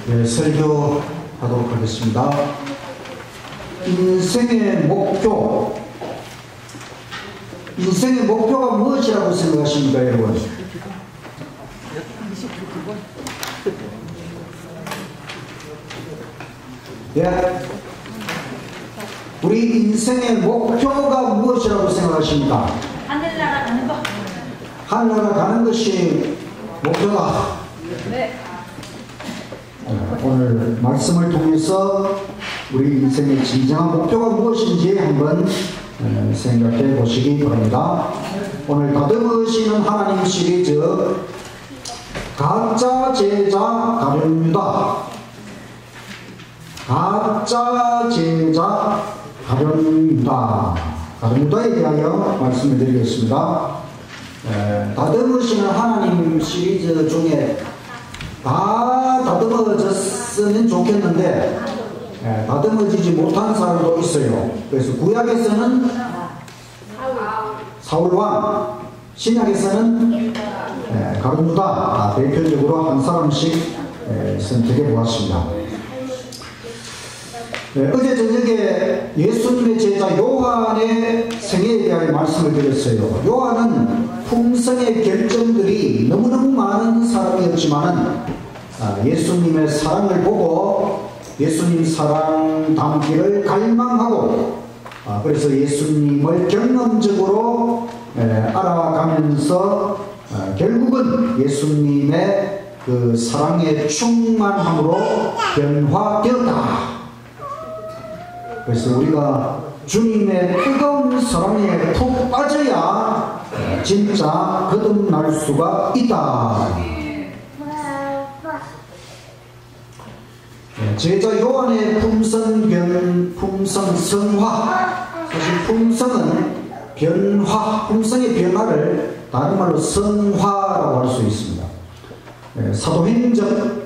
네, 설교하도록 하겠습니다. 인생의 목표가 무엇이라고 생각하십니까, 여러분? 예? 우리 인생의 목표가 무엇이라고 생각하십니까? 하늘나라 가는 거. 하늘나라 가는 것이 목표다. 네. 오늘 말씀을 통해서 우리 인생의 진정한 목표가 무엇인지 한번 생각해 보시기 바랍니다. 오늘 다듬으시는 하나님 시리즈 가짜 제자 가룟유다. 가짜 제자 가룟유다. 가룟유다에 대하여 말씀을 드리겠습니다. 다듬으시는 하나님 시리즈 중에 다 다듬어졌으면 좋겠는데 다듬어지지 못한 사람도 있어요. 그래서 구약에서는 사울왕, 신약에서는 가룟유다 대표적으로 한 사람씩 선택해 보았습니다. 어제 저녁에 예수님의 제자 요한의 생애에 대한 말씀을 드렸어요. 요한은 품성의 결정들이 너무너무 많은 사람이었지만은 예수님의 사랑을 보고 예수님 사랑 담기를 갈망하고 그래서 예수님을 경험적으로 알아가면서 결국은 예수님의 그 사랑의 충만함으로 변화되었다. 그래서 우리가 주님의 뜨거운 사랑에 푹 빠져야 진짜 거듭날 수가 있다. 제자 요한의 품성 성화. 사실 품성은 변화, 품성의 변화를 다른 말로 성화라고 할 수 있습니다. 사도행전,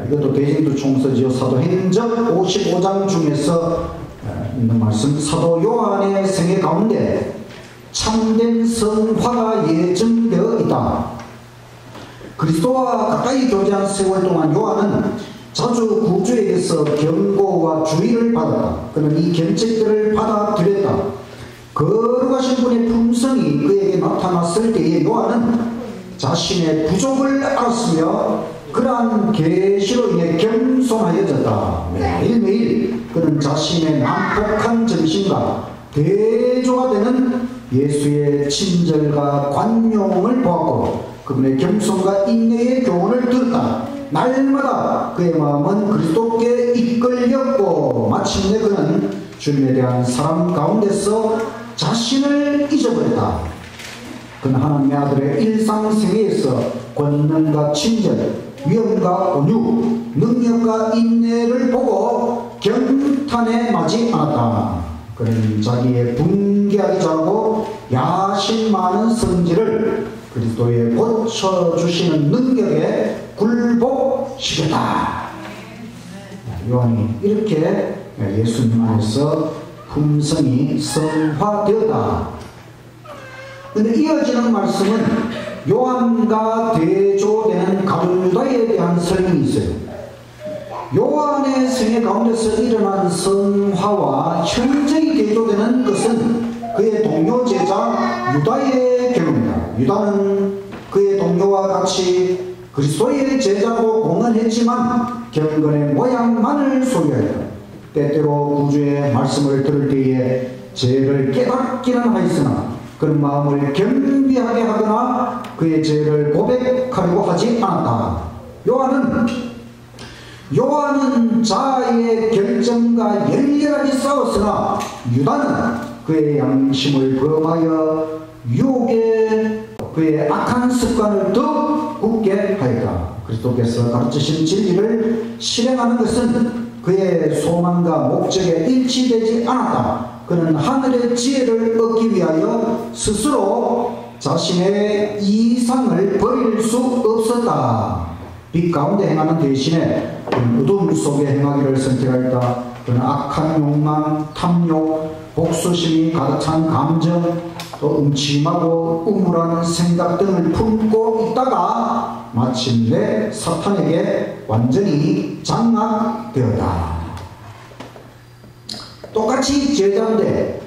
이것도 대진도 총서지요. 사도행전 55장 중에서 있는 말씀. 사도 요한의 생애 가운데 참된 성화가 예정되어 있다. 그리스도와 가까이 교제한 세월 동안 요한은 자주 구주에게서 경고와 주의를 받았다. 그는 이 견책들을 받아들였다. 거룩하신 분의 품성이 그에게 나타났을 때에 요한은 자신의 부족을 알았으며 그러한 계시로 인해 겸손하여졌다. 매일매일 그는 자신의 난폭한 정신과 대조가 되는 예수의 친절과 관용을 보았고 그분의 겸손과 인내의 교훈을 들었다. 날마다 그의 마음은 그리스도께 이끌렸고 마침내 그는 주님에 대한 사랑 가운데서 자신을 잊어버렸다. 그는 하나님의 아들의 일상생애에서 권능과 친절, 위엄과 온유, 능력과 인내를 보고 경탄에 마지 않았다. 그는 자기의 분개하기 잘하고 야심 많은 성질을 그리스도의 고쳐주시는 능력에 굴복시켰다. 요한이 이렇게 예수님 안에서 품성이 성화되었다. 그런데 이어지는 말씀은 요한과 대조되는 가룟유다에 대한 설명이 있어요. 요한의 생애 가운데서 일어난 성화와 현저히 대조되는 것은 그의 동료 제자 유다의 경우입니다. 유다는 그의 동료와 같이 그리스도의 제자로 공헌했지만 경건의 모양만을 소유하였다. 때때로 구주의 말씀을 들을 때에 죄를 깨닫기는 하였으나 그런 마음을 겸비하게 하거나 그의 죄를 고백하려고 하지 않았다. 요한은 자아의 결정과 열렬하게 싸웠으나 유다는 그의 양심을 범하여 유혹에 그의 악한 습관을 더 굳게 하였다. 그리스도께서 가르치신 진리를 실행하는 것은 그의 소망과 목적에 일치되지 않았다. 그는 하늘의 지혜를 얻기 위하여 스스로 자신의 이상을 버릴 수 없었다. 빛 가운데 행하는 대신에 그는 어둠 속에 행하기를 선택하였다. 그는 악한 욕망, 탐욕, 복수심이 가득 찬 감정, 또 음침하고 우물한 생각 등을 품고 있다가 마침내 사탄에게 완전히 장악되었다. 똑같이 제자인데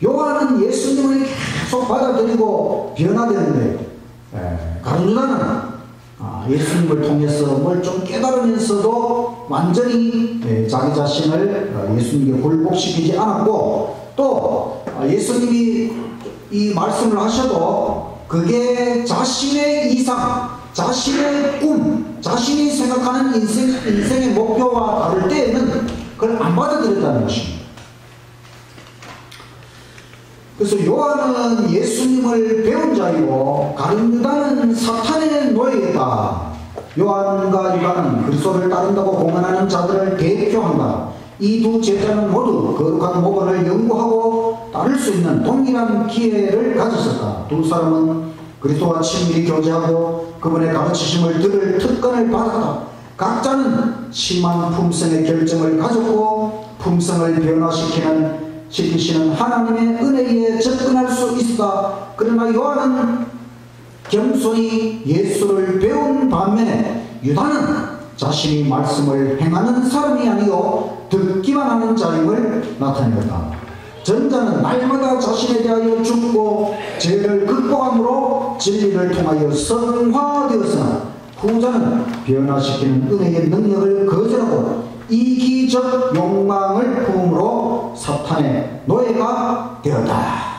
요한은 예수님을 계속 받아들이고 변화되는데 가룟유다는 예수님을 통해서 뭘 좀 깨달으면서도 완전히 자기 자신을 예수님께 굴복시키지 않았고, 또 예수님이 이 말씀을 하셔도 그게 자신의 이상, 자신의 꿈, 자신이 생각하는 인생의 목표와 다를 때에는 그걸 안 받아들였다는 것입니다. 그래서 요한은 예수님을 배운 자이고 가룟유다는 사탄의 노예다. 요한과 유다는 그리스도를 따른다고 공언하는 자들을 대표한다. 이 두 제자는 모두 거룩한 모본을 연구하고 따를 수 있는 동일한 기회를 가졌었다. 두 사람은 그리스도와 친밀히 교제하고 그분의 가르치심을 들을 특권을 받았다. 각자는 심한 품성의 결정을 가졌고 품성을 변화시키시는 하나님의 은혜에 접근할 수 있다. 그러나 요한은 겸손히 예수를 배운 반면에 유다는 자신이 말씀을 행하는 사람이 아니고 듣기만 하는 자임을 나타내었다. 전자는 날마다 자신에 대하여 죽고 죄를 극복함으로 진리를 통하여 성화되었으나 후자는 변화시키는 은혜의 능력을 거절하고 이기적 욕망을 품음으로 사탄의 노예가 되었다.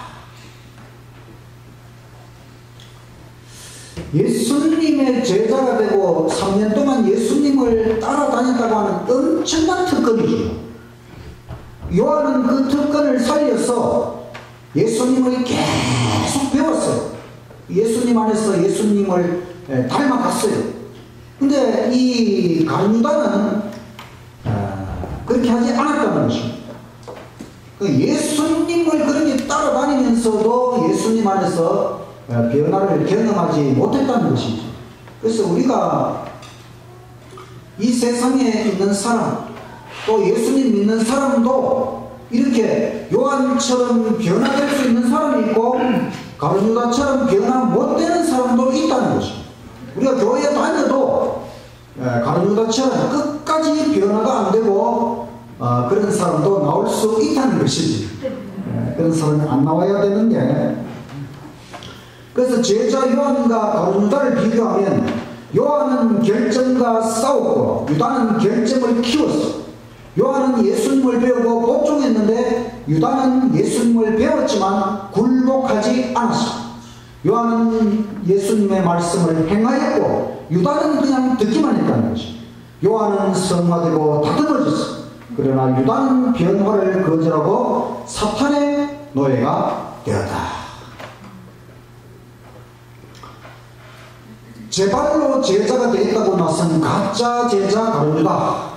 예수님의 제자가 되고 3년 동안 예수님을 따라다녔다고 하는 엄청난 특권이죠. 요한은 그 특권을 살려서 예수님을 계속 배웠어요. 예수님 안에서 예수님을 닮아갔어요. 근데 이 가룟유다는 그렇게 하지 않았다는 것입니다. 예수님을 그렇게 따라다니면서도 예수님 안에서 변화를 경험하지 못했다는 것이죠. 그래서 우리가 이 세상에 있는 사람, 또 예수님 믿는 사람도 이렇게 요한처럼 변화될 수 있는 사람이 있고 가룟유다처럼 변화 못되는 사람도 있다는 것입니다. 우리가 교회에 다녀도 가룟유다처럼 끝까지 변화가 안 되고 그런 사람도 나올 수 있다는 것이지. 그런 사람이 안 나와야 되는데, 그래서 제자 요한과 가룟유다를 비교하면 요한은 결정과 싸웠고 유다는 결정을 키웠어. 요한은 예수님을 배우고 복종했는데 유다는 예수님을 배웠지만 굴복하지 않았어. 요한은 예수님의 말씀을 행하였고 유다는 그냥 듣기만 했다는 것이. 요한은 성화되고 다듬어졌어. 그러나 유다는 변화를 거절하고 사탄의 노예가 되었다. 제발로 제자가 되겠다고 나선 가짜 제자 가룟유다.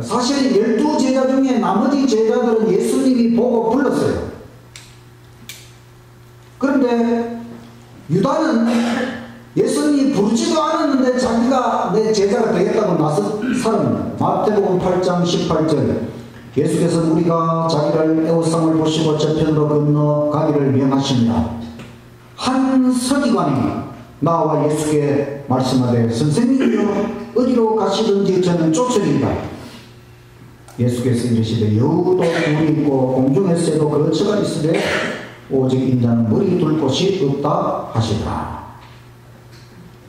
사실 12제자 중에 나머지 제자들은 예수님이 보고 불렀어요. 그런데 유다는 예수님이 부르지도 않았는데 자기가 내 제자가 되겠다고 나선 사람입니다. 마태복음 8장 18절, 예수께서는 우리가 자기를 애호성을 보시고 저편으로 건너가기를 명하십니다. 한 서기관이 나와 예수께 말씀하되 선생님이여 어디로 가시든지 저는 쫓으리이다. 예수께서 이르시되 여우도 굴이 있고 공중의 새도 거처가 있으되 오직 인자는 머리 둘 곳이 없다 하시더라.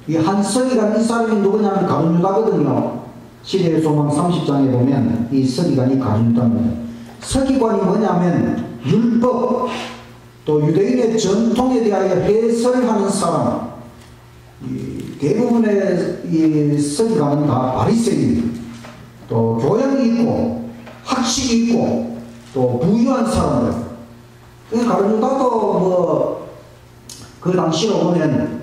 이 한 서기관, 이 사람이 누구냐면 가룟유다거든요. 시대의 소망 30장에 보면 이 서기관이 가룟유다입니다. 서기관이 뭐냐면 율법, 또 유대인의 전통에 대하여 해설하는 사람. 대부분의 이 서기관은 다 바리새인입니다. 또 교양이 있고 학식이 있고 또 부유한 사람들. 가룟유다도 그 당시로 보면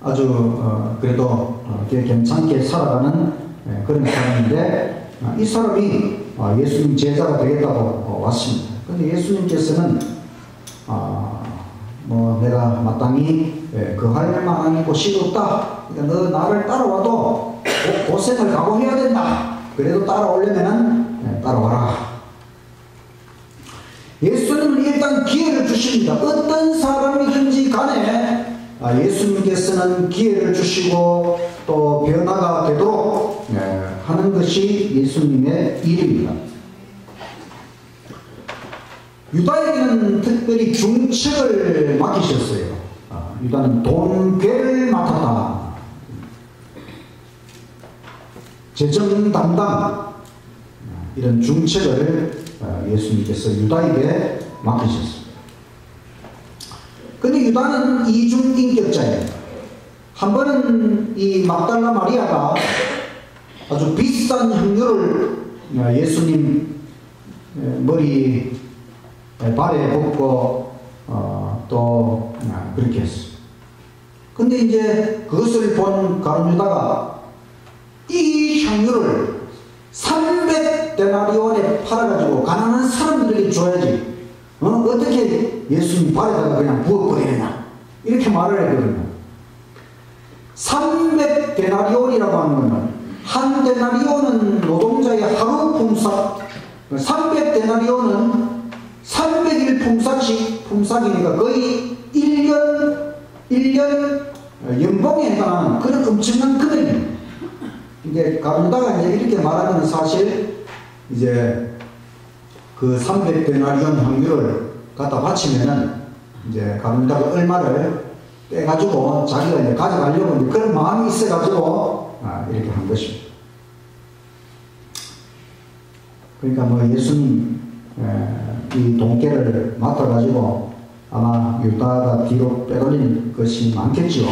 아주 그래도 괜찮게 살아가는 그런 사람인데, 이 사람이 예수님 제자가 되겠다고 왔습니다. 그런데 예수님께서는 내가 마땅히 할 만한 곳이 없다. 그러니까 너 나를 따라와도 고생을 각오해야 된다. 그래도 따라오려면 따라와라. 예수님 대한 기회를 주십니다. 어떤 사람이든지 간에 예수님께서는 기회를 주시고 또 변화가 되도록 하는 것이 예수님의 일입니다. 유다에게는 특별히 중책을 맡기셨어요. 유다는 돈괴를 맡았다. 재정 담당 이런 중책을 예수님께서 유다에게 맡기셨습니다. 그런데 유다는 이중인격자예요. 한 번은 이 막달라 마리아가 아주 비싼 향유를 예수님 머리 발에 붓고 또 그렇게 했어요. 근데 이제 그것을 본 가룟 유다가 이 향유를 300데나리온에 팔아가지고 가난한 사람들에게 줘야지 어떻게 예수님 발에다가 그냥 부어버리느냐 이렇게 말을 했거든요. 300데나리온이라고 하는 것은 한 데나리온은 노동자의 하루 품삯, 300데나리온은 300일 품삯이니까 거의 1년 연봉에 해당하는 그런 엄청난 금액입니다. 이제 가룟유다가 이제 이렇게 말하면 사실 이제 그 300데나리온 향유를 갖다 바치면은 이제 가룟유다가 얼마를 빼가지고 자기가 이제 가져가려고 이제 그런 마음이 있어가지고 이렇게 한 것입니다. 그러니까 뭐 예수님 이 돈깨를 맡아가지고 아마 유다가 뒤로 빼돌린 것이 많겠지요.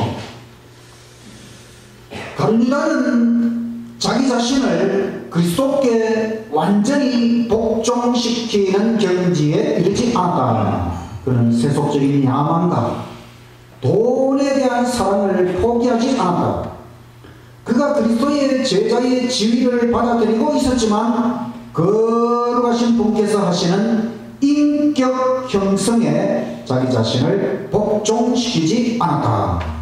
가룟유다는 자기 자신을 그리스도께 완전히 복종시키는 경지에 이르지 않았다. 그는 세속적인 야망과 돈에 대한 사랑을 포기하지 않았다. 그가 그리스도의 제자의 지위를 받아들이고 있었지만 거룩하신 분께서 하시는 인격 형성에 자기 자신을 복종시키지 않았다.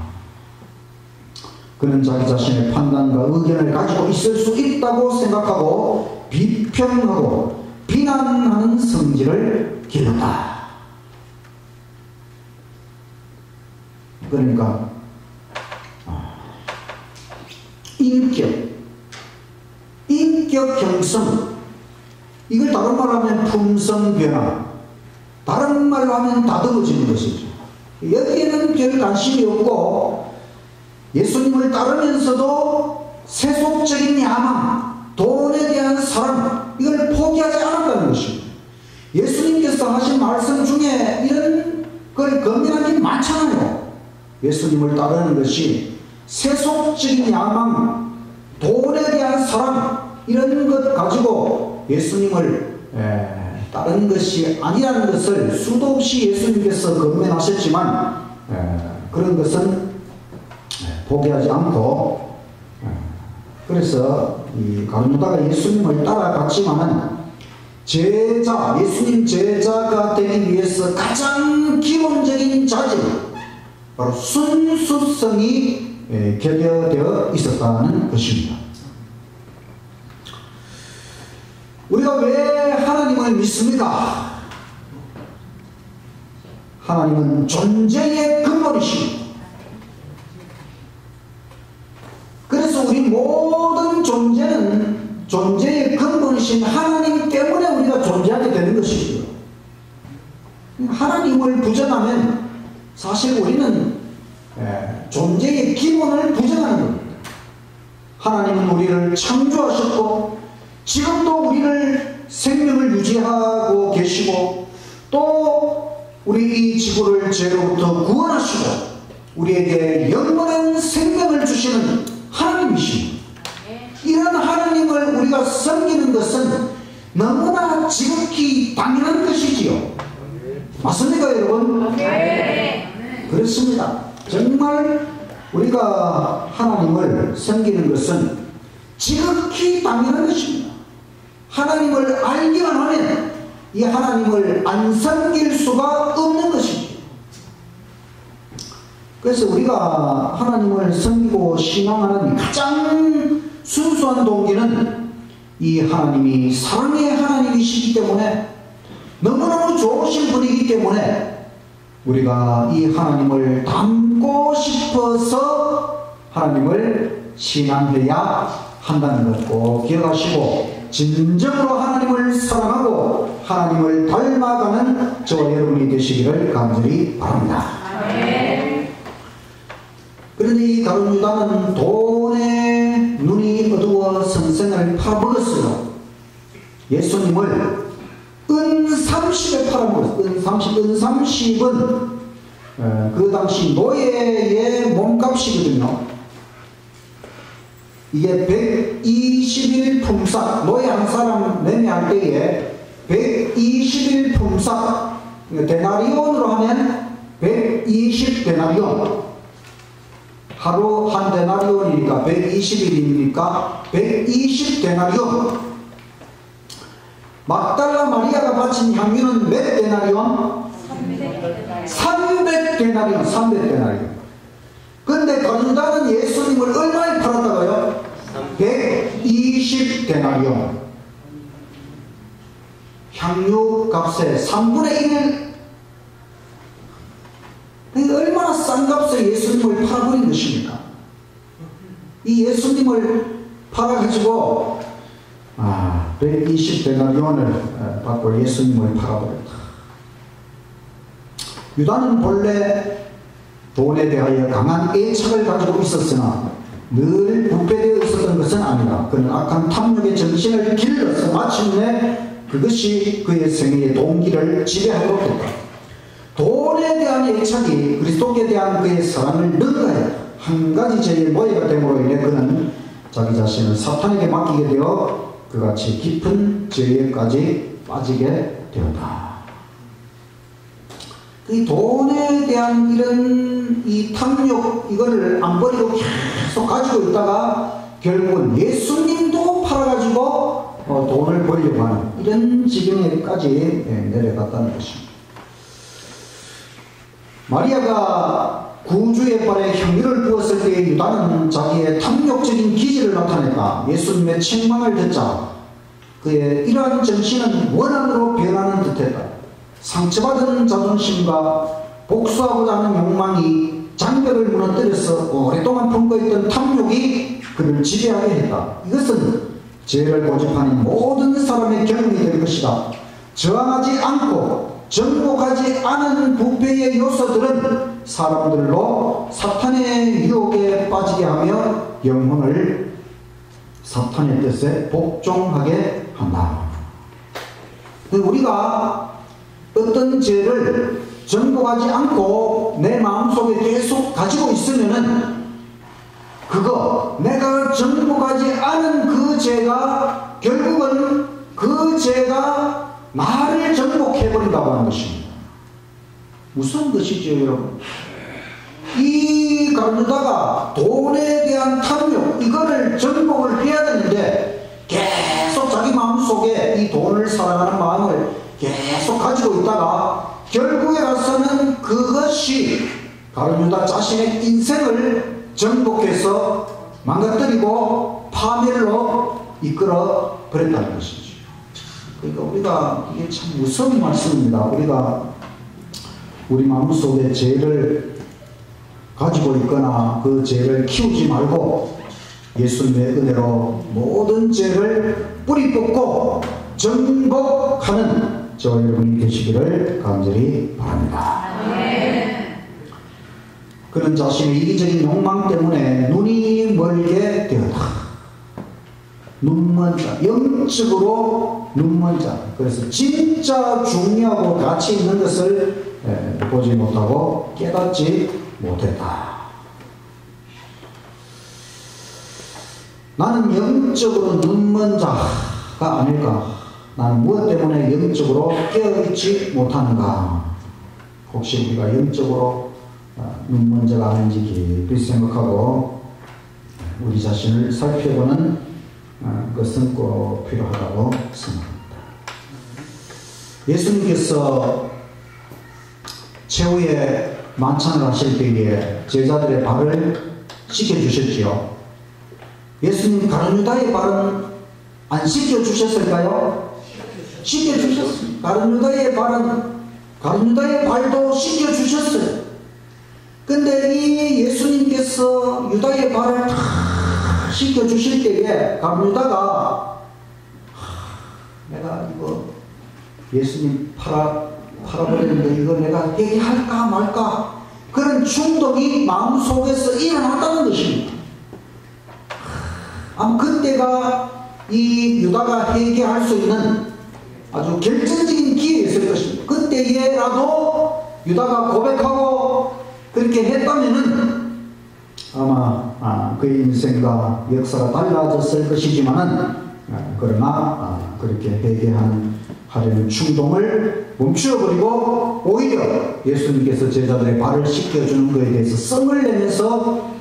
그는 자기 자신의 판단과 의견을 가지고 있을 수 있다고 생각하고 비평하고 비난하는 성질을 기른다. 그러니까 인격 형성, 이걸 다른 말로 하면 품성 변화, 다른 말로 하면 다듬어지는 것이죠. 여기에는 별 관심이 없고 예수님을 따르면서도 세속적인 야망, 돈에 대한 사랑, 이걸 포기하지 않았다는 것입니다. 예수님께서 하신 말씀 중에 이런 걸 건면한 게 많잖아요. 예수님을 따르는 것이 세속적인 야망, 돈에 대한 사랑, 이런 것 가지고 예수님을 따르는 것이 아니라는 것을 수도 없이 예수님께서 건면하셨지만 그런 것은 포기하지 않고, 그래서 이 가룟유다가 예수님을 따라갔지만은 예수님 제자가 되기 위해서 가장 기본적인 자질, 바로 순수성이 결여되어 있었다는 것입니다. 우리가 왜 하나님을 믿습니까? 하나님은 존재의 근본이십니다. 그래서 우리 모든 존재는 존재의 근본이신 하나님 때문에 우리가 존재하게 되는 것이죠. 하나님을 부정하면 사실 우리는 존재의 기본을 부정하는 겁니다. 하나님은 우리를 창조하셨고 지금도 우리를 생명을 유지하고 계시고 또 우리 이 지구를 죄로부터 구원하시고 우리에게 영원한 생명을 주시는 하나님이십니다. 이런 하나님을 우리가 섬기는 것은 너무나 지극히 당연한 것이지요. 맞습니까 여러분? 네. 그렇습니다. 정말 우리가 하나님을 섬기는 것은 지극히 당연한 것입니다. 하나님을 알기만 하면 이 하나님을 안 섬길 수가 없는 것입니다. 그래서 우리가 하나님을 섬기고 신앙하는 가장 순수한 동기는 이 하나님이 사랑의 하나님이시기 때문에 너무너무 좋으신 분이기 때문에 우리가 이 하나님을 닮고 싶어서 하나님을 신앙해야 한다는 것 꼭 기억하시고, 진정으로 하나님을 사랑하고 하나님을 닮아가는 저와 여러분이 되시기를 간절히 바랍니다. 그런데 이 가룟 유다는 돈에 눈이 어두워 선생을 팔아먹었어요. 예수님을 은 30에 팔아먹었어요. 은 30은 그 당시 노예의 몸값이거든요. 이게 120일 품삯, 노예 한 사람 매매할 때에 120일 품삯, 데나리온으로 하면 120데나리온, 하루 한 데나리온이니까 120일이니까 120데나리온. 막달라 마리아가 바친 향유는 몇 데나리온? 300데나리온. 300데나리온. 근데 가룟유다는 예수님을 얼마에 팔았다고요? 120데나리온. 향유 값의 3분의 1. 얼마나 싼 값에 예수님을 팔아버린 것입니까? 이 예수님을 팔아가지고 120데나리온을 받고 예수님을 팔아버렸다. 유다는 본래 돈에 대하여 강한 애착을 가지고 있었으나 늘 부패되어 있었던 것은 아니다. 그는 악한 탐욕의 정신을 길러서 마침내 그것이 그의 생애의 동기를 지배하도록 했다. 돈에 대한 애착이 그리스도께 대한 그의 사랑을 능가해 한 가지 죄의 모해가 됨으로 인해 그는 자기 자신을 사탄에게 맡기게 되어 그같이 깊은 죄에까지 빠지게 되었다. 이 돈에 대한 이런 이 탐욕, 이거를 안 버리고 계속 가지고 있다가 결국은 예수님도 팔아가지고 돈을 벌려고 하는 이런 지경에까지 내려갔다는 것입니다. 마리아가 구주의 발에 향유를 부었을 때 유다는 자기의 탐욕적인 기질을 나타냈다. 예수님의 책망을 듣자 그의 이러한 정신은 원한으로 변하는 듯했다. 상처받은 자존심과 복수하고자 하는 욕망이 장벽을 무너뜨려서 오랫동안 품고 있던 탐욕이 그를 지배하게 했다. 이것은 죄를 고집하는 모든 사람의 경험이 될 것이다. 저항하지 않고 정복하지 않은 부패의 요소들은 사람들로 사탄의 유혹에 빠지게 하며 영혼을 사탄의 뜻에 복종하게 한다. 우리가 어떤 죄를 정복하지 않고 내 마음속에 계속 가지고 있으면은 그거 내가 정복하지 않은 그 죄가 결국은 그 죄가 나를 정복해버린다고 하는 것입니다. 무슨 것이죠, 여러분? 이 가룟유다가 돈에 대한 탐욕, 이거를 정복을 해야 되는데 계속 자기 마음속에 이 돈을 사랑하는 마음을 계속 가지고 있다가 결국에 가서는 그것이 가룟유다 자신의 인생을 정복해서 망가뜨리고 파멸로 이끌어 버렸다는 것이죠. 그러니까 우리가 이게 참 무서운 말씀입니다. 우리가 우리 마음속에 죄를 가지고 있거나 그 죄를 키우지 말고 예수님의 은혜로 모든 죄를 뿌리 뽑고 정복하는 저와 여러분이 되시기를 간절히 바랍니다. 그는 자신의 이기적인 욕망 때문에 눈이 멀게 되었다. 눈먼 자, 영적으로 눈먼 자. 그래서 진짜 중요하고 가치 있는 것을 보지 못하고 깨닫지 못했다. 나는 영적으로 눈먼 자가 아닐까? 나는 무엇 때문에 영적으로 깨어있지 못하는가? 혹시 우리가 영적으로 눈먼 자가 아닌지 깊이 생각하고 우리 자신을 살펴보는 것은 꼭 필요하다고 생각합니다. 예수님께서 최후의 만찬을 하실 때에 제자들의 발을 씻겨주셨지요. 예수님 가룟유다의 발은 안 씻겨주셨을까요? 씻겨주셨습니다. 가룟 유다의 발도 씻겨주셨어요. 근데 이 예수님께서 유다의 발을 다 씻겨주실 때에 가룟 유다가 내가 이거 예수님 팔아버렸는데 이거 내가 회개할까 말까 그런 충동이 마음속에서 일어났다는 것입니다. 아마 그때가 이 유다가 회개할 수 있는 아주 결정적인 기회였을 것입니다. 그때에라도 유다가 고백하고 그렇게 했다면은 아마 그의 인생과 역사가 달라졌을 것이지만은 그러나 그렇게 회개하려는 충동을 멈추어버리고 오히려 예수님께서 제자들의 발을 씻겨주는 것에 대해서 성을 내면서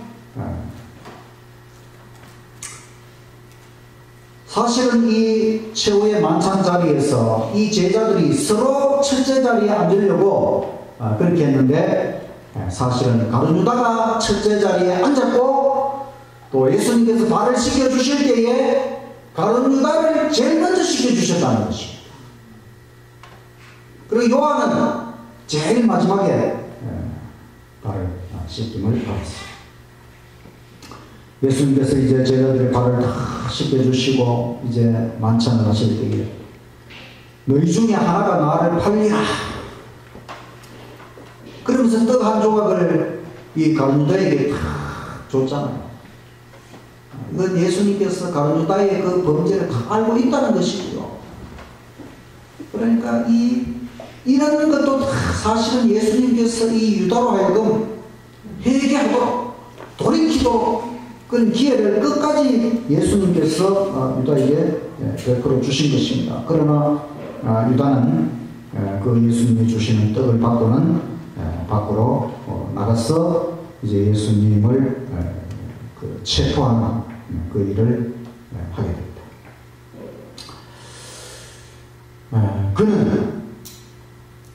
사실은 이 최후의 만찬 자리에서 이 제자들이 서로 첫째 자리에 앉으려고 그렇게 했는데 사실은 가룟 유다가 첫째 자리에 앉았고 또 예수님께서 발을 씻겨주실 때에 가룟 유다를 제일 먼저 씻겨주셨다는 것입니다. 그리고 요한은 제일 마지막에 발을 씻김을 받았습니다. 예수님께서 이제 제자들의 발을 다 씻겨주시고 이제 만찬을 하실 때에 너희 중에 하나가 나를 팔리라 그러면서 떡 한 조각을 이 가룟 유다에게 다 줬잖아요. 이건 예수님께서 가룟 유다의 그 범죄를 다 알고 있다는 것이고요. 그러니까 이런 것도 다 사실은 예수님께서 이 유다로 하여금 회개하도록 돌이키도록 그런 기회를 끝까지 예수님께서 유다에게 베풀어 주신 것입니다. 그러나 유다는 그 예수님이 주시는 떡을 받고는 밖으로 나가서 이제 예수님을 체포하는 그 일을 하게 됩니다. 그는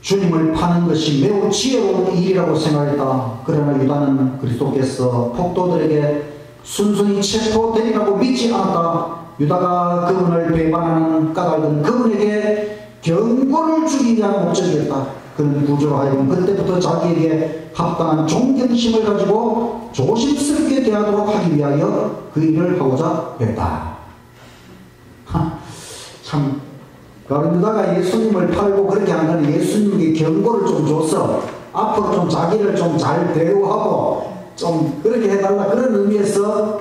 주님을 파는 것이 매우 지혜로운 일이라고 생각했다. 그러나 유다는 그리스도께서 폭도들에게 순순히 체포되리라고 믿지 않았다. 유다가 그분을 배반하는 까닭은 그분에게 경고를 주기 위한 목적이었다. 그는 구조로 하여금 그때부터 자기에게 합당한 존경심을 가지고 조심스럽게 대하도록 하기 위하여 그 일을 하고자 했다. 참 가룟 유다가 예수님을 팔고 그렇게 한 거는 예수님에게 경고를 좀 줘서 앞으로 좀 자기를 좀 잘 대우하고 좀 그렇게 해달라 그런 의미에서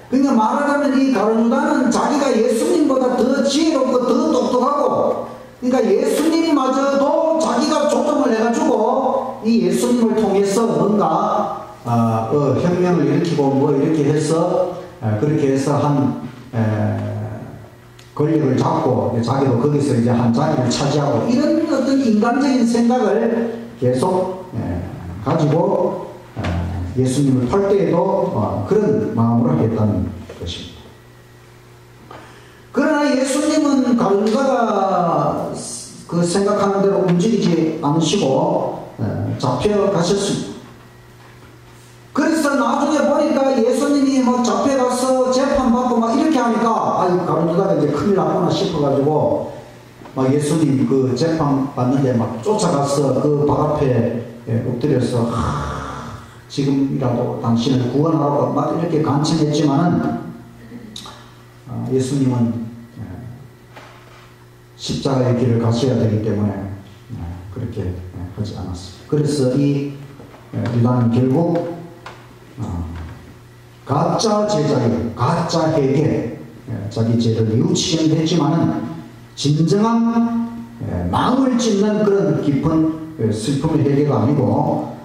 그러니까 말하자면 이 가룟 유다는 자기가 예수님보다 더 지혜롭고 더 똑똑하고 그러니까 예수님마저도 자기가 조정을 해가지고 이 예수님을 통해서 뭔가 혁명을 일으키고 뭐 이렇게 해서 그렇게 해서 한 권력을 잡고 자기도 거기서 이제 한 자리를 차지하고 이런 어떤 인간적인 생각을 계속 가지고 예수님을 팔 때에도 그런 마음으로 했다는 것입니다. 그러나 예수님은 가룟 유다가 그 생각하는 대로 움직이지 않으시고 잡혀가셨습니다. 그래서 나중에 보니까 예수님이 뭐 잡혀가서 재판받고 막 이렇게 하니까 가룟 유다가 이제 큰일 났구나 싶어가지고 막 예수님 그 재판 받는데 막 쫓아가서 그 발 앞에 엎드려서 지금이라도 당신을 구원하라고 막 이렇게 간청했지만은 예수님은 십자가의 길을 가셔야 되기 때문에 그렇게 하지 않았습니다. 그래서 이 유다는 결국 가짜 제자의 가짜 회개 자기 죄를 뉘우치긴 했지만은 진정한 마음을 찢는 그런 깊은 슬픔의 회개가 아니고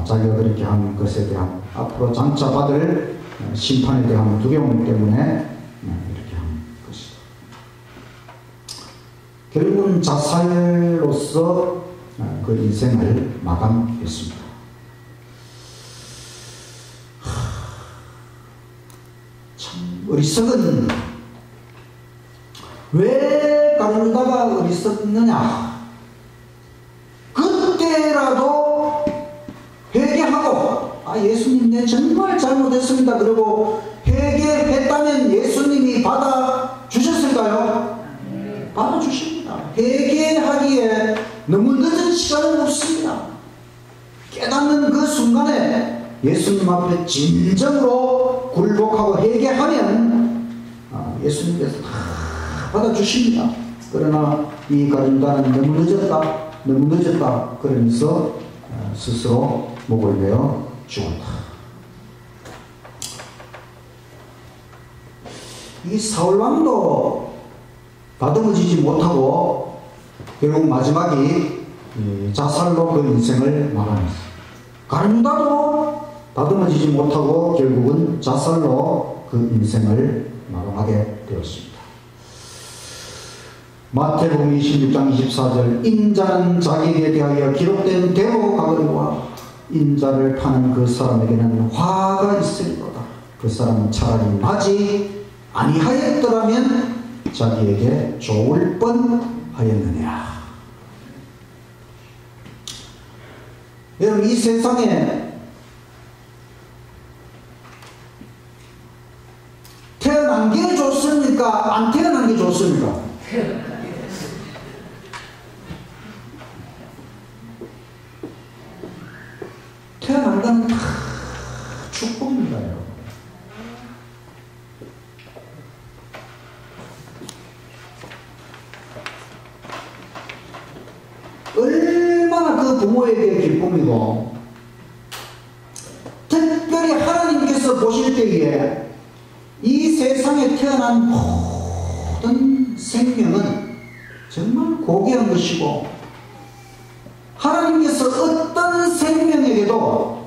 자기가 그렇게 한 것에 대한 앞으로 장차 받을 심판에 대한 두려움 때문에 이렇게 한 것이다. 결국은 자살로서 그 인생을 마감했습니다. 참 어리석은 왜 가룟 유다가 어리석느냐? 그때라도 회개하고 예수님 내 정말 잘못했습니다. 그리고 회개했다면 예수님이 받아주셨을까요? 깨닫는 그 순간에 예수님 앞에 진정으로 굴복하고 회개하면 예수님께서 다 받아주십니다. 그러나 이 가룟유다는 너무 늦었다 그러면서 스스로 목을 베어 죽었다. 이 사울왕도 다듬어지지 못하고 결국 마지막이 자살로 그 인생을 마감했어요. 가룟유다도 다듬어지지 못하고 결국은 자살로 그 인생을 마감하게 되었습니다. 마태복음 26장 24절 인자는 자기에게 대하여 기록된 대로 가거니와 인자를 파는 그 사람에게는 화가 있으리로다. 그 사람은 차라리 나지 아니하였더라면 자기에게 좋을 뻔하였느니라. 여러분, 이 세상에 태어난 게 좋습니까? 안 태어난 게 좋습니까? 태어난 건 다 축복입니다, 여러분. 얼마나 그 부모에게 기쁨이고, 특별히 하나님께서 보실 때에 이 세상에 태어난 모든 생명은 정말 고귀한 것이고, 하나님께서 어떤 생명에게도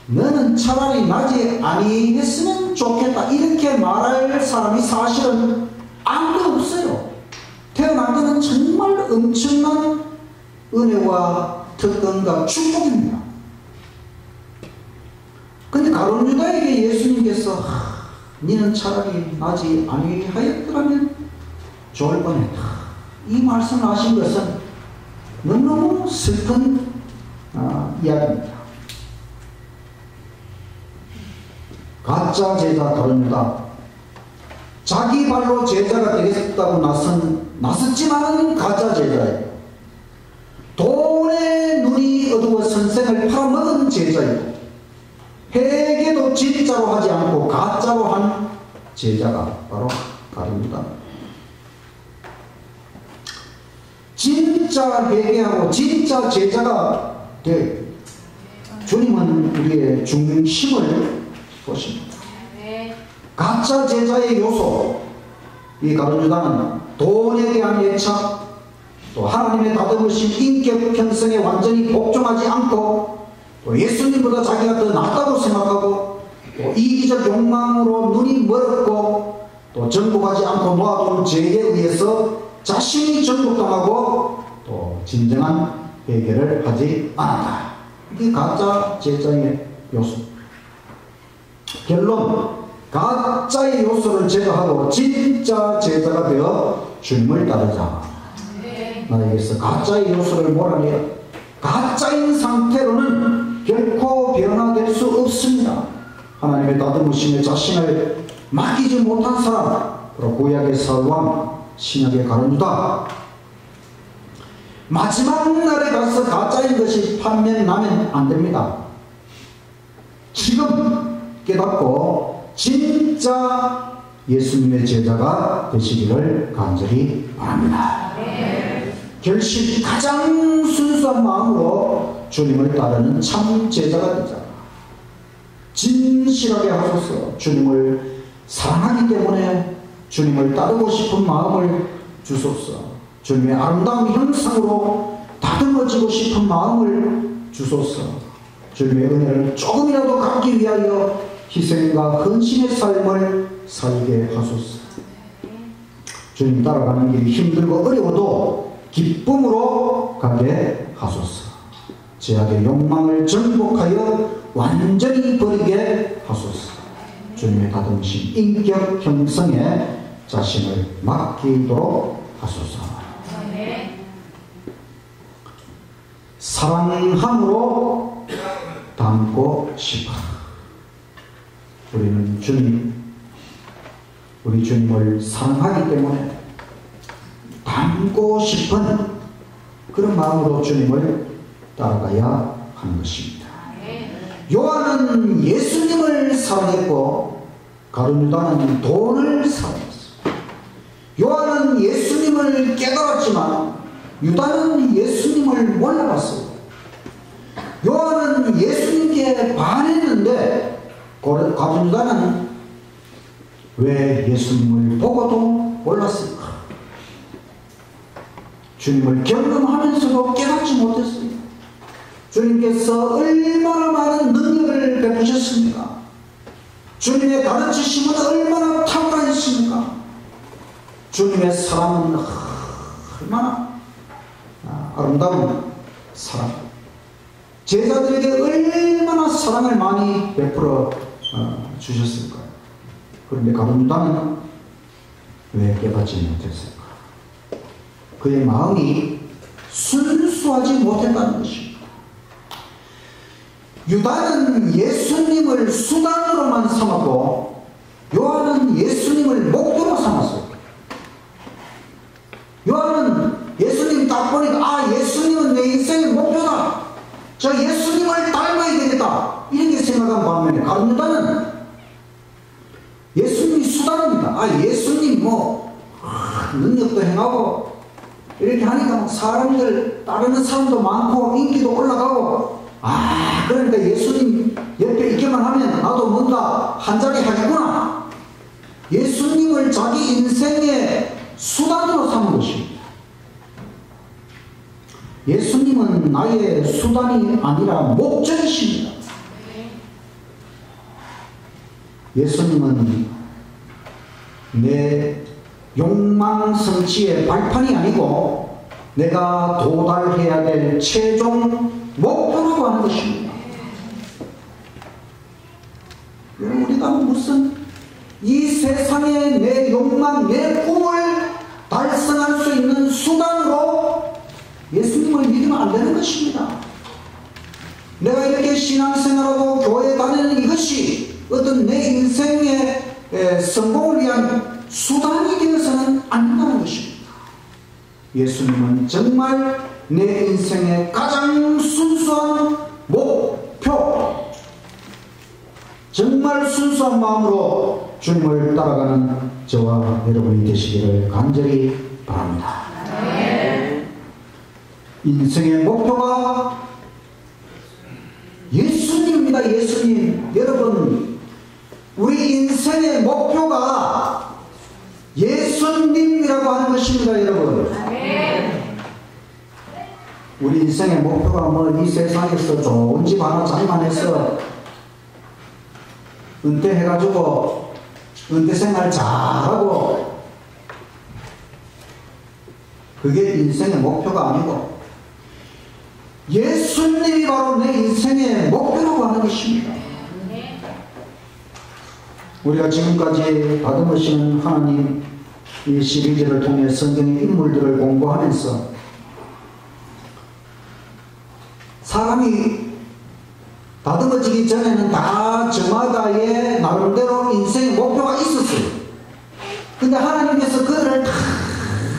너는 차라리 나지 아니했으면 좋겠다 이렇게 말할 사람이 사실은 아무도 없어요. 태어난 것은 정말 엄청난 은혜와 특권과 축복입니다. 근데 가룟유다에게 예수님께서 너는 차라리 나지 아니하였더라면 좋을 뻔했다, 이 말씀을 하신 것은 너무너무 슬픈 이야기입니다. 가짜 제자 가룟유다, 자기 발로 제자가 되겠다고 나섰지만 가짜 제자예요. 돈에 눈이 어두워 선생을 팔아먹은 제자이고, 회개도 진짜로 하지 않고 가짜로 한 제자가 바로 가룟유다. 진짜 회개하고 진짜 제자가 될 주님은 우리의 중심을 보십니다. 가짜 제자의 요소, 이 가룟유다는 돈에 대한 애착, 또 하나님의 다듬으신 인격 편성에 완전히 복종하지 않고, 또 예수님보다 자기가 더 낫다고 생각하고, 또 이기적 욕망으로 눈이 멀었고, 또 정복하지 않고 놓아둔 죄에 의해서 자신이 정복당하고 또 진정한 회개를 하지 않았다. 이게 가짜 제자의 요소. 결론, 가짜의 요소를 제거하고 진짜 제자가 되어 주님을 따르자. 나에게서 가짜의 요소를 몰아내어 가짜인 상태로는 결코 변화될 수 없습니다. 하나님의 다듬으심에 자신을 맡기지 못한 사람, 바로 구약의 사울왕, 신약의 가룟유다. 마지막 날에 가서 가짜인 것이 판명나면 안 됩니다. 지금 깨닫고 진짜 예수님의 제자가 되시기를 간절히 바랍니다. 결실 가장 순수한 마음으로 주님을 따르는 참 제자가 되자. 진실하게 하소서. 주님을 사랑하기 때문에 주님을 따르고 싶은 마음을 주소서. 주님의 아름다운 형상으로 다듬어지고 싶은 마음을 주소서. 주님의 은혜를 조금이라도 갖기 위하여 희생과 헌신의 삶을 살게 하소서. 주님 따라가는 길이 힘들고 어려워도 기쁨으로 가게 하소서. 죄악의 욕망을 정복하여 완전히 버리게 하소서. 주님의 다듬으신 인격 형성에 자신을 맡기도록 하소서. 사랑함으로 담고 싶어. 우리는 우리 주님을 사랑하기 때문에 담고 싶은 그런 마음으로 주님을 따라가야 하는 것입니다. 요한은 예수님을 사랑했고 가룟 유다는 돈을 사랑했어요. 요한은 예수님을 깨달았지만 유다는 예수님을 몰라봤어요. 요한은 예수님께 반했는데 가룟 유다는 왜 예수님을 보고도 몰랐을까? 주님을 경험하면서도 깨닫지 못했습니다. 주님께서 얼마나 많은 능력을 베푸셨습니까? 주님의 가르치심은 얼마나 탁월하셨습니까? 주님의 사랑은 얼마나 아름다운 사랑, 제자들에게 얼마나 사랑을 많이 베풀어 주셨을까요? 그런데 가룟 유다는 왜 깨닫지 못했을까? 그의 마음이 순수하지 못했다는 것입니다. 유다는 예수님을 수단으로만 삼았고 요한은 예수님을 목표로 삼았어요. 요한은 예수님 딱 보니까 예수님은 내 인생의 목표다. 저 예수님을 닮아야 되겠다. 이렇게 생각한 반면에 가룟 유다는 예수님이 수단입니다. 예수님 능력도 행하고 이렇게 하니까 사람들 따르는 사람도 많고 인기도 올라가고 그러니까 예수님 옆에 있기만 하면 나도 뭔가 한 자리 하겠구나. 예수님을 자기 인생의 수단으로 삼은 것입니다. 예수님은 나의 수단이 아니라 목적이십니다. 예수님은 내 욕망 성취의 발판이 아니고 내가 도달해야 될 최종 목표라고 하는 것입니다. 여러분, 우리가 무슨 이 세상에 내 욕망, 내 꿈을 달성할 수 있는 수단으로 예수님을 믿으면 안 되는 것입니다. 내가 이렇게 신앙생활하고 교회 다니는 이것이 어떤 내 인생의 성공을 위한 수단이 되어서는 안 된다는 것입니다. 예수님은 정말 내 인생의 가장 순수한 목표, 정말 순수한 마음으로 주님을 따라가는 저와 여러분이 되시기를 간절히 바랍니다. 인생의 목표가 예수님입니다. 예수님. 여러분, 우리 인생의 목표가 예수님이라고 하는 것입니다. 여러분, 우리 인생의 목표가 이 세상에서 좋은 집 하나 장만해서 은퇴해가지고 은퇴생활 잘하고, 그게 인생의 목표가 아니고 예수님이 바로 내 인생의 목표라고 하는 것입니다. 우리가 지금까지 다듬으시는 하나님 이 시리즈를 통해 성경의 인물들을 공부하면서 사람이 다듬어지기 전에는 다 저마다의 나름대로 인생의 목표가 있었어요. 근데 하나님께서 그들을 다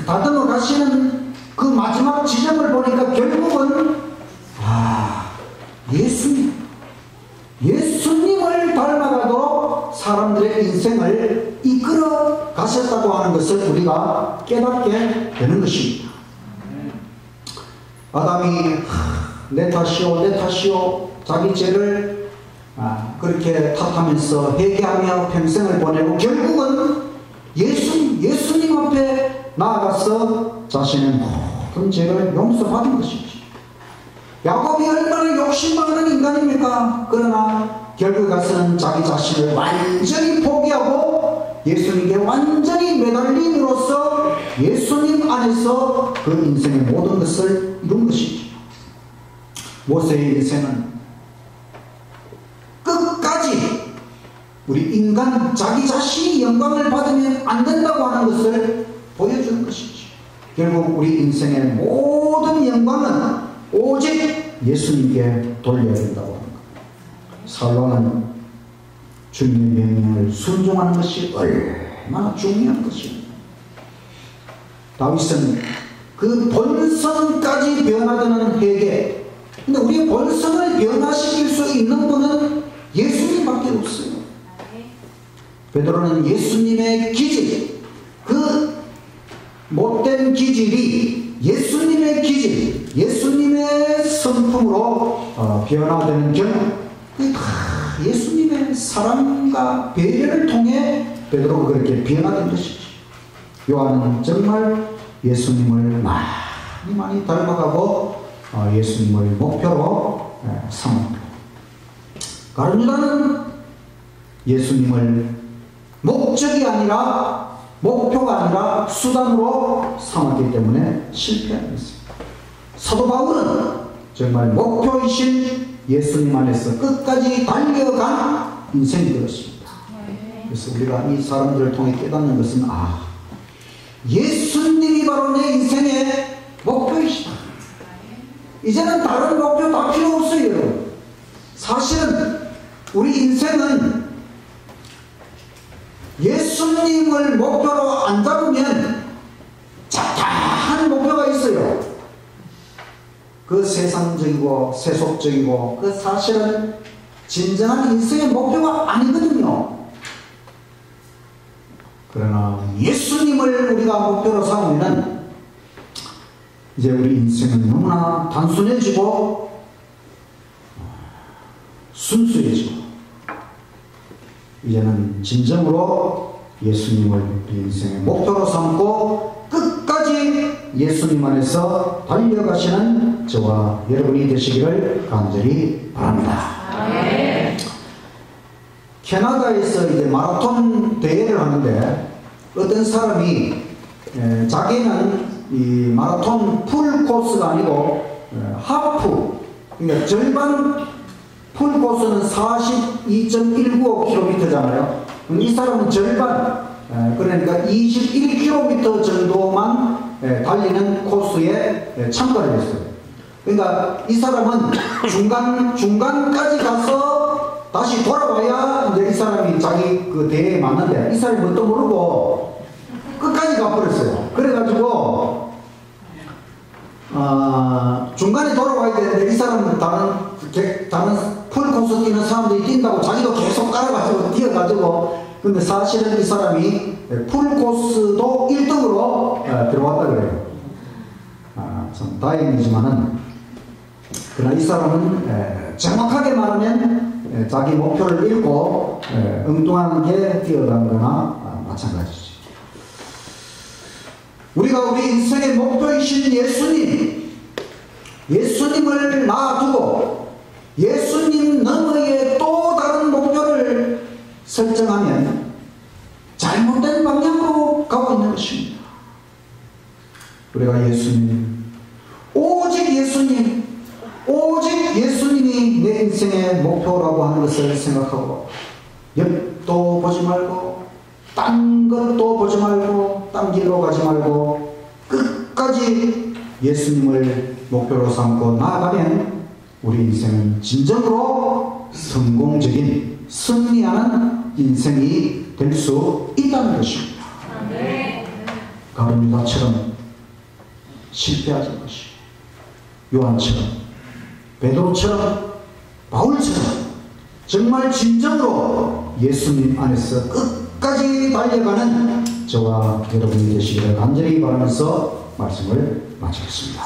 다듬어 가시는 그 마지막 지점을 보니까 결국은 예수님을 닮아가도록 사람들의 인생을 이끌어 가셨다고 하는 것을 우리가 깨닫게 되는 것입니다. 아담이 내 탓이오 자기 죄를 그렇게 탓하면서 회개하며 평생을 보내고 결국은 예수님 앞에 나아가서 자신의 모든 죄를 용서받은 것입니다. 야곱이 얼마나 욕심 많은 인간입니까? 그러나 결국 가서는 자기 자신을 완전히 포기하고 예수님께 완전히 매달림으로써 예수님 안에서 그 인생의 모든 것을 이룬 것입니다. 모세의 인생은 끝까지 우리 인간 자기 자신이 영광을 받으면 안 된다고 하는 것을 보여주는 것이죠. 결국 우리 인생의 모든 영광은 오직 예수님께 돌려야 된다고 합니다. 살로는 주님의 명령을 순종하는 것이 얼마나 중요한 것입니다. 다윗은 그 본성까지 변화되는 회개, 근데 우리의 본성을 변화시킬 수 있는 분은 예수님밖에 없어요. 베드로는 예수님의 기질, 그 못된 기질이 예수님의 기질, 예수님의 성품으로 변화되는 경우, 그게 다 예수님의 사랑과 배려를 통해 베드로가 그렇게 변화된 것이죠. 요한은 정말 예수님을 많이 닮아가고 예수님을 목표로 삼았고, 가룟 유다는 예수님을 목적이 아니라, 목표가 아니라 수단으로 삼았기 때문에 실패한 것입니다. 사도 바울은 정말 목표이신 예수님 안에서 끝까지 달려간 인생이 되었습니다. 그래서 우리가 이 사람들을 통해 깨닫는 것은, 예수님이 바로 내 인생의 목표이시다. 이제는 다른 목표 다 필요 없어요. 사실은 우리 인생은 예수님을 목표로 안 잡으면 작다한 목표가 있어요. 그 세상적이고 세속적이고, 그 사실은 진정한 인생의 목표가 아니거든요. 그러나 예수님을 우리가 목표로 삼으면 이제 우리 인생은 너무나 단순해지고 순수해지고, 이제는 진정으로 예수님을 우리 인생의 목표로 삼고 끝까지 예수님 안에서 달려가시는 저와 여러분이 되시기를 간절히 바랍니다. 캐나다에서 이제 마라톤 대회를 하는데, 어떤 사람이 자기는 이 마라톤 풀 코스가 아니고 하프, 그러니까 절반, 풀 코스는 42.195km잖아요. 이 사람은 절반, 그러니까 21km 정도만 달리는 코스에 참가를 했어요. 그러니까 이 사람은 중간까지 가서 다시 돌아와야 이제 이 사람이 자기 그 대회에 맞는데, 이 사람이 뭣도 모르고 끝까지 가버렸어요. 그래가지고 중간에 돌아와야 되는데, 이 사람은 다른 풀코스 뛰는 사람들이 뛴다고 자기도 계속 깔아가지고 뛰어가지고, 근데 사실은 이 사람이 풀코스도 1등으로 들어왔다 그래요. 참 다행이지만은, 그러나 이 사람은 정확하게 말하면 자기 목표를 잃고 엉뚱하게 뛰어간 거나 마찬가지죠. 우리가 우리 인생의 목표이신 예수님을 놔두고 예수님 너머의 또 다른 목표를 설정하면 잘못된 방향으로 가고 있는 것입니다. 우리가 오직 예수님이 내 인생의 목표라고 하는 것을 생각하고, 옆도 보지 말고 딴 것도 보지 말고 딴 길로 가지 말고 끝까지 예수님을 목표로 삼고 나아가면 우리 인생은 진정으로 성공적인, 승리하는 인생이 될 수 있다는 것입니다. 가룟 유다처럼 실패하지 마시고, 요한처럼, 베드로처럼, 바울처럼 정말 진정으로 예수님 안에서 끝까지 달려가는 저와 여러분이 되시기를 간절히 바라면서 말씀을 마치겠습니다.